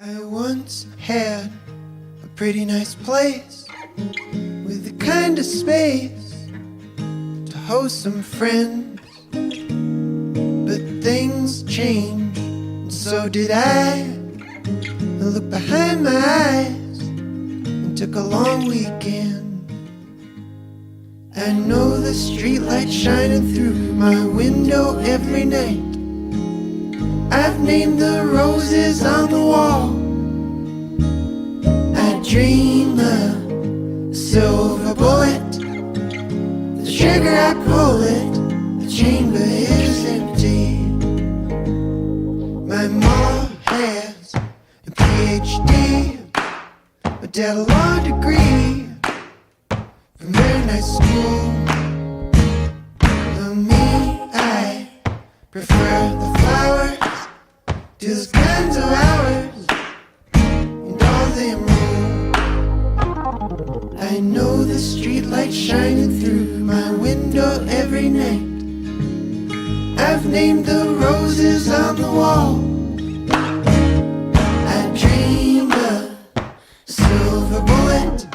I once had a pretty nice place with the kind of space to host some friends. But things changed, and so did I. I looked behind my eyes and took a long weekend. I know the streetlight shining through my window every night. I've named the roses on the wall. I dream a silver bullet. The trigger I pull it, the chamber is empty. My mom has a PhD, my dad a law degree from very nice school. For me, I prefer the flowers to those kinds of hours and all them rule. I know the streetlight shining through my window every night. I've named the roses on the wall. I dream a silver bullet.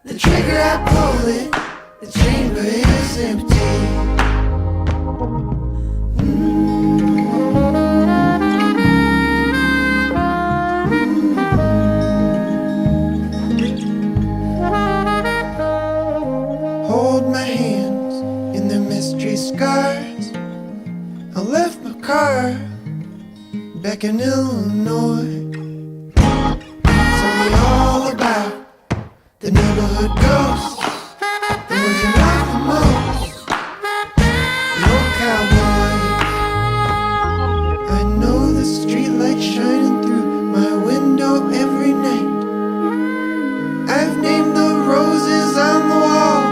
The trigger I pull it, the chamber is empty. Hold my hands in their mystery scars. I left my car back in Illinois. Tell me all about the neighborhood ghosts, the ones you love the most, the old cowboy. I know the streetlight shining through my window every night. I've named the roses on the wall.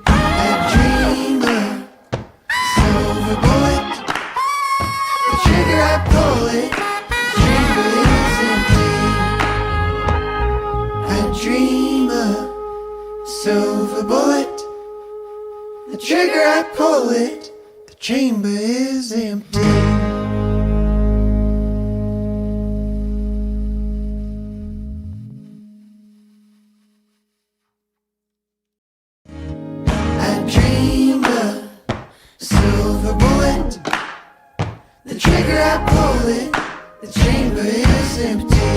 I dream a silver bullet. The trigger I pull it, the chamber is empty. I dream a silver bullet. The trigger I pull it, the chamber is empty. I dream a silver bullet. The trigger I pull it, the chamber is empty.